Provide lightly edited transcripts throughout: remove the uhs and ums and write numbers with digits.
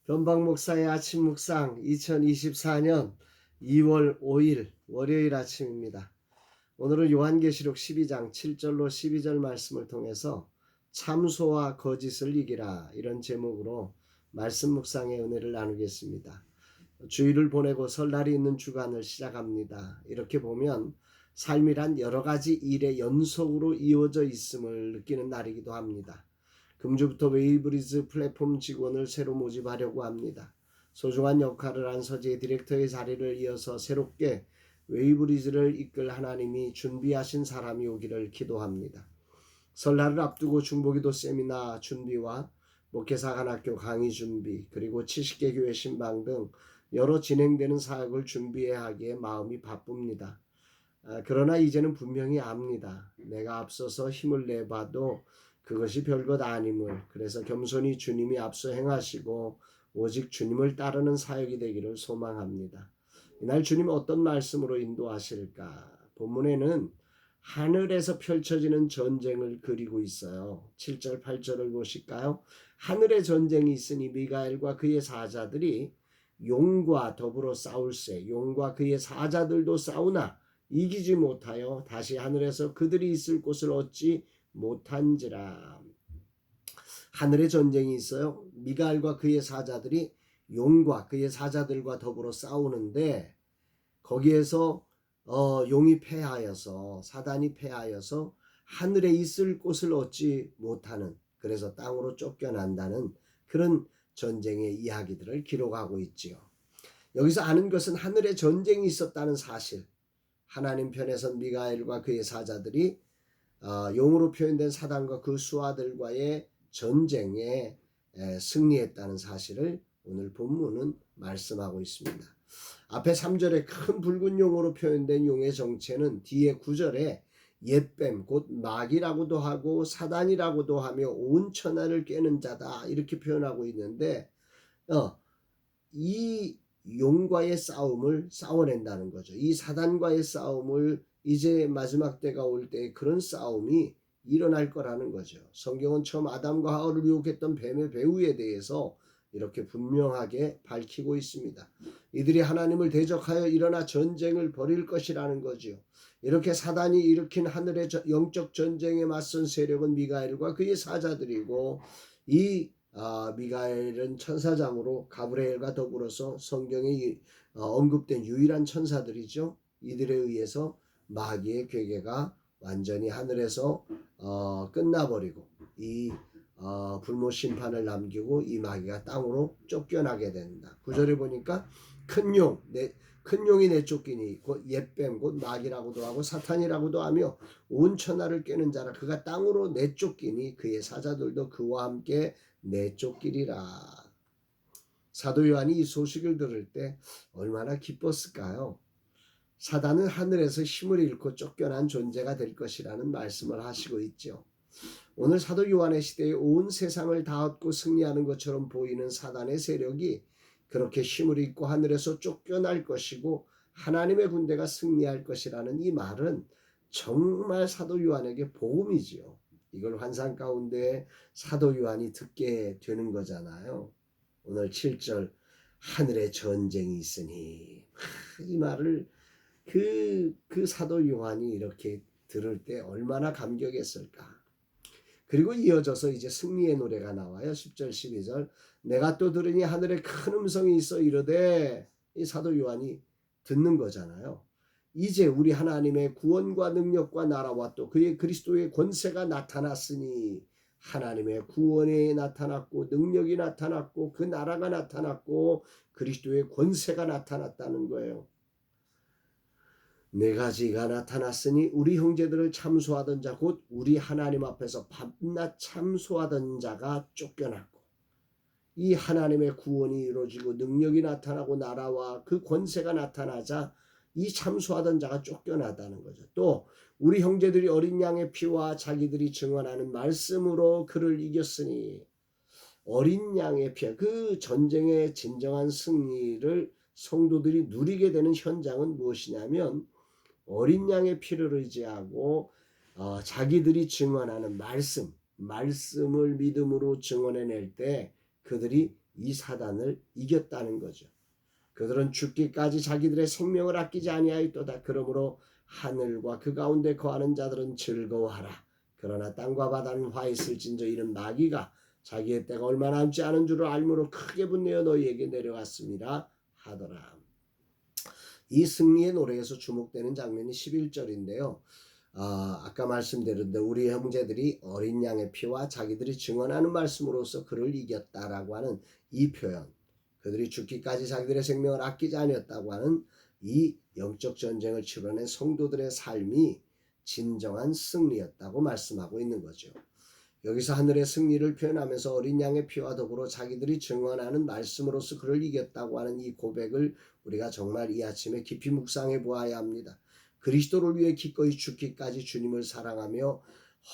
변방 목사의 아침 묵상 2024년 2월 5일 월요일 아침입니다. 오늘은 요한계시록 12장 7절로 12절 말씀을 통해서 참소와 거짓을 이기라 이런 제목으로 말씀 묵상의 은혜를 나누겠습니다. 주일을 보내고 설날이 있는 주간을 시작합니다. 이렇게 보면 삶이란 여러 가지 일의 연속으로 이어져 있음을 느끼는 날이기도 합니다. 금주부터 웨이브리즈 플랫폼 직원을 새로 모집하려고 합니다. 소중한 역할을 한 서재 디렉터의 자리를 이어서 새롭게 웨이브리즈를 이끌 하나님이 준비하신 사람이 오기를 기도합니다. 설날을 앞두고 중보기도 세미나 준비와 목회사 간학교 강의 준비 그리고 70개 교회 신방 등 여러 진행되는 사역을 준비해야 하기에 마음이 바쁩니다. 그러나 이제는 분명히 압니다. 내가 앞서서 힘을 내봐도 그것이 별것 아님을. 그래서 겸손히 주님이 앞서 행하시고 오직 주님을 따르는 사역이 되기를 소망합니다. 이날 주님 어떤 말씀으로 인도하실까? 본문에는 하늘에서 펼쳐지는 전쟁을 그리고 있어요. 7절 8절을 보실까요? 하늘의 전쟁이 있으니 미가엘과 그의 사자들이 용과 더불어 싸울세. 용과 그의 사자들도 싸우나 이기지 못하여 다시 하늘에서 그들이 있을 곳을 얻지 못한지라. 하늘의 전쟁이 있어요. 미가엘과 그의 사자들이 용과 그의 사자들과 더불어 싸우는데 거기에서 용이 패하여서 사단이 패하여서 하늘에 있을 곳을 얻지 못하는, 그래서 땅으로 쫓겨난다는 그런 전쟁의 이야기들을 기록하고 있지요. 여기서 아는 것은 하늘에 전쟁이 있었다는 사실. 하나님 편에선 미가엘과 그의 사자들이 용으로 표현된 사단과 그 수하들과의 전쟁에 승리했다는 사실을 오늘 본문은 말씀하고 있습니다. 앞에 3절에 큰 붉은 용으로 표현된 용의 정체는 뒤에 9절에 옛뱀 곧 마귀라고도 하고 사단이라고도 하며 온 천하를 꿰는 자다 이렇게 표현하고 있는데 이 용과의 싸움을 싸워낸다는 거죠. 이 사단과의 싸움을 이제 마지막 때가 올 때 그런 싸움이 일어날 거라는 거죠. 성경은 처음 아담과 하와를 유혹했던 뱀의 배후에 대해서 이렇게 분명하게 밝히고 있습니다. 이들이 하나님을 대적하여 일어나 전쟁을 벌일 것이라는 거죠. 이렇게 사단이 일으킨 하늘의 영적 전쟁에 맞선 세력은 미가엘과 그의 사자들이고 이 미가엘은 천사장으로 가브리엘과 더불어서 성경에 언급된 유일한 천사들이죠. 이들에 의해서 마귀의 괴계가 완전히 하늘에서 끝나버리고 이 불모 심판을 남기고 이 마귀가 땅으로 쫓겨나게 된다. 9절에 보니까 큰 용이 내쫓기니 곧 옛뱀 곧 마귀라고도 하고 사탄이라고도 하며 온 천하를 꿰는 자라. 그가 땅으로 내쫓기니 그의 사자들도 그와 함께 내쫓기리라. 사도 요한이 이 소식을 들을 때 얼마나 기뻤을까요? 사단은 하늘에서 힘을 잃고 쫓겨난 존재가 될 것이라는 말씀을 하시고 있죠. 오늘 사도 요한의 시대에 온 세상을 다 얻고 승리하는 것처럼 보이는 사단의 세력이 그렇게 힘을 잃고 하늘에서 쫓겨날 것이고 하나님의 군대가 승리할 것이라는 이 말은 정말 사도 요한에게 복음이지요. 이걸 환상 가운데 사도 요한이 듣게 되는 거잖아요. 오늘 7절 하늘에 전쟁이 있으니 이 말을 그 사도 요한이 이렇게 들을 때 얼마나 감격했을까. 그리고 이어져서 이제 승리의 노래가 나와요. 10절 12절 내가 또 들으니 하늘에 큰 음성이 있어 이르되, 이 사도 요한이 듣는 거잖아요. 이제 우리 하나님의 구원과 능력과 나라와 또 그의 그리스도의 권세가 나타났으니, 하나님의 구원이 나타났고 능력이 나타났고 그 나라가 나타났고 그리스도의 권세가 나타났다는 거예요. 네 가지가 나타났으니 우리 형제들을 참소하던 자 곧 우리 하나님 앞에서 밤낮 참소하던 자가 쫓겨났고, 이 하나님의 구원이 이루어지고 능력이 나타나고 나라와 그 권세가 나타나자 이 참소하던 자가 쫓겨나다는 거죠. 또 우리 형제들이 어린 양의 피와 자기들이 증언하는 말씀으로 그를 이겼으니, 어린 양의 피, 그 전쟁의 진정한 승리를 성도들이 누리게 되는 현장은 무엇이냐면 어린 양의 피를 의지하고 자기들이 증언하는 말씀을 믿음으로 증언해낼 때 그들이 이 사단을 이겼다는 거죠. 그들은 죽기까지 자기들의 생명을 아끼지 아니하였도다. 그러므로 하늘과 그 가운데 거하는 자들은 즐거워하라. 그러나 땅과 바다는 화 있을진저 이는 마귀가 자기의 때가 얼마 남지 않은 줄을 알므로 크게 분내어 너희에게 내려왔습니다 하더라. 이 승리의 노래에서 주목되는 장면이 11절인데요. 아까 말씀드린 대로 우리 형제들이 어린 양의 피와 자기들이 증언하는 말씀으로써 그를 이겼다라고 하는 이 표현, 그들이 죽기까지 자기들의 생명을 아끼지 아니었다고 하는 이 영적 전쟁을 치러낸 성도들의 삶이 진정한 승리였다고 말씀하고 있는 거죠. 여기서 하늘의 승리를 표현하면서 어린 양의 피와 더불어 자기들이 증언하는 말씀으로써 그를 이겼다고 하는 이 고백을 우리가 정말 이 아침에 깊이 묵상해 보아야 합니다. 그리스도를 위해 기꺼이 죽기까지 주님을 사랑하며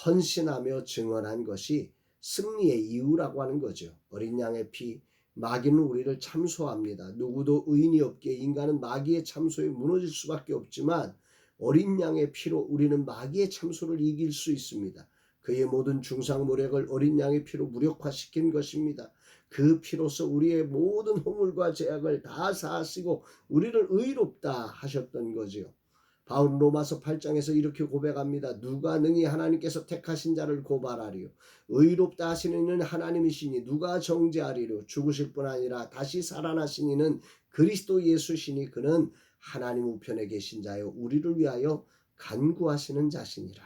헌신하며 증언한 것이 승리의 이유라고 하는 거죠. 어린 양의 피, 마귀는 우리를 참소합니다. 누구도 의인이 없기에 인간은 마귀의 참소에 무너질 수밖에 없지만 어린 양의 피로 우리는 마귀의 참소를 이길 수 있습니다. 그의 모든 중상 모략을 어린 양의 피로 무력화시킨 것입니다. 그 피로서 우리의 모든 허물과 죄악을 다 사하시고 우리를 의롭다 하셨던 거지요. 바울은 로마서 8장에서 이렇게 고백합니다. 누가 능히 하나님께서 택하신 자를 고발하리요. 의롭다 하시는 이는 하나님이시니 누가 정죄하리요. 죽으실 뿐 아니라 다시 살아나신 이는 그리스도 예수시니 그는 하나님 우편에 계신 자요 우리를 위하여 간구하시는 자시니라.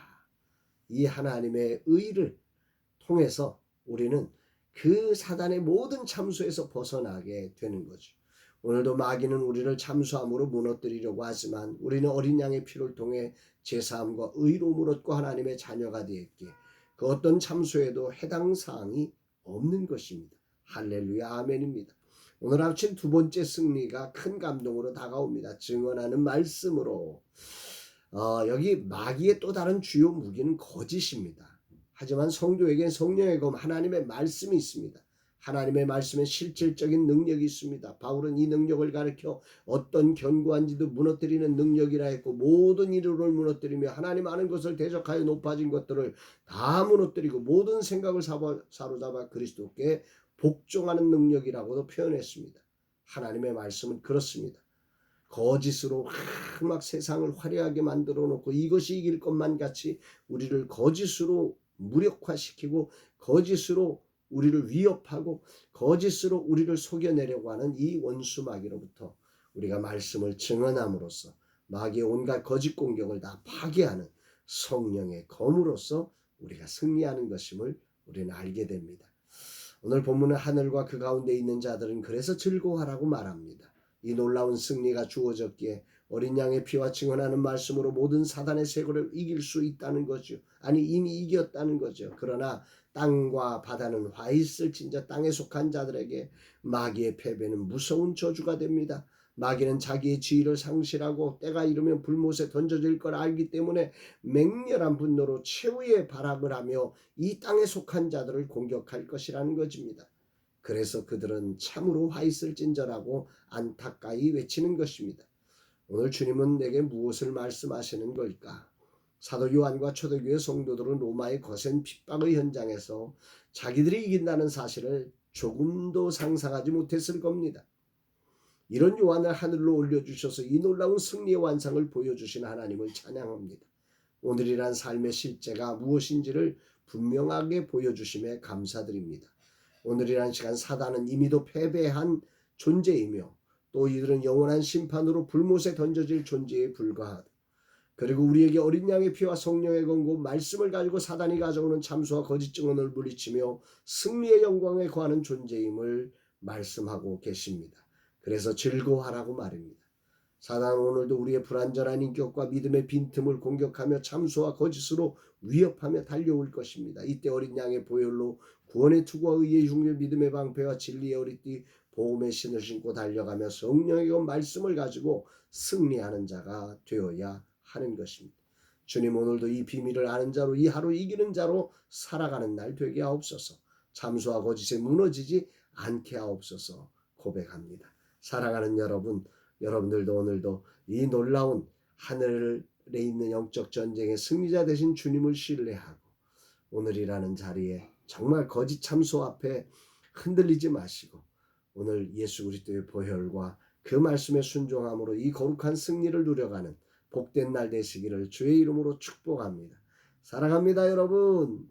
이 하나님의 의를 통해서 우리는 그 사단의 모든 참소에서 벗어나게 되는 거죠. 오늘도 마귀는 우리를 참소함으로 무너뜨리려고 하지만 우리는 어린 양의 피를 통해 제사함과 의로움을 얻고 하나님의 자녀가 되었기에 그 어떤 참소에도 해당 사항이 없는 것입니다. 할렐루야 아멘입니다. 오늘 아침 두 번째 승리가 큰 감동으로 다가옵니다. 증언하는 말씀으로. 여기 마귀의 또 다른 주요 무기는 거짓입니다. 하지만 성도에겐 성령의 검 하나님의 말씀이 있습니다. 하나님의 말씀에 실질적인 능력이 있습니다. 바울은 이 능력을 가리켜 어떤 견고한 지도 무너뜨리는 능력이라 했고 모든 이루를 무너뜨리며 하나님 아는 것을 대적하여 높아진 것들을 다 무너뜨리고 모든 생각을 사로잡아 그리스도께 복종하는 능력이라고도 표현했습니다. 하나님의 말씀은 그렇습니다. 거짓으로 막 세상을 화려하게 만들어 놓고 이것이 이길 것만 같이 우리를 거짓으로 무력화시키고 거짓으로 우리를 위협하고 거짓으로 우리를 속여내려고 하는 이 원수 마귀로부터 우리가 말씀을 증언함으로써 마귀의 온갖 거짓 공격을 다 파괴하는 성령의 검으로써 우리가 승리하는 것임을 우리는 알게 됩니다. 오늘 본문은 하늘과 그 가운데 있는 자들은 그래서 즐거워하라고 말합니다. 이 놀라운 승리가 주어졌기에 어린 양의 피와 증언하는 말씀으로 모든 사단의 세력을 이길 수 있다는 거죠. 아니 이미 이겼다는 거죠. 그러나 땅과 바다는 화 있을진저 땅에 속한 자들에게 마귀의 패배는 무서운 저주가 됩니다. 마귀는 자기의 지위를 상실하고 때가 이르면 불못에 던져질 걸 알기 때문에 맹렬한 분노로 최후의 발악을 하며 이 땅에 속한 자들을 공격할 것이라는 것입니다. 그래서 그들은 참으로 화 있을진저라고 안타까이 외치는 것입니다. 오늘 주님은 내게 무엇을 말씀하시는 걸까? 사도 요한과 초대교회 성도들은 로마의 거센 핍박의 현장에서 자기들이 이긴다는 사실을 조금도 상상하지 못했을 겁니다. 이런 요한을 하늘로 올려주셔서 이 놀라운 승리의 완성을 보여주신 하나님을 찬양합니다. 오늘이란 삶의 실제가 무엇인지를 분명하게 보여주심에 감사드립니다. 오늘이란 시간 사단은 이미도 패배한 존재이며 또 이들은 영원한 심판으로 불못에 던져질 존재에 불과하다. 그리고 우리에게 어린 양의 피와 성령의 권고 말씀을 가지고 사단이 가져오는 참소와 거짓 증언을 물리치며 승리의 영광에 거하는 존재임을 말씀하고 계십니다. 그래서 즐거워하라고 말입니다. 사단은 오늘도 우리의 불완전한 인격과 믿음의 빈틈을 공격하며 참소와 거짓으로 위협하며 달려올 것입니다. 이때 어린 양의 보혈로 구원의 투구와 의의 흉내 믿음의 방패와 진리의 어리띠 복음의 신을 신고 달려가며 성령의 말씀을 가지고 승리하는 자가 되어야 하는 것입니다. 주님 오늘도 이 비밀을 아는 자로 이 하루 이기는 자로 살아가는 날 되게 하옵소서. 참소와 거짓에 무너지지 않게 하옵소서 고백합니다. 사랑하는 여러분들도 오늘도 이 놀라운 하늘에 있는 영적 전쟁의 승리자 되신 주님을 신뢰하고 오늘이라는 자리에 정말 거짓 참소 앞에 흔들리지 마시고 오늘 예수 그리스도의 보혈과 그 말씀에 순종함으로 이 거룩한 승리를 누려가는 복된 날 되시기를 주의 이름으로 축복합니다. 사랑합니다, 여러분.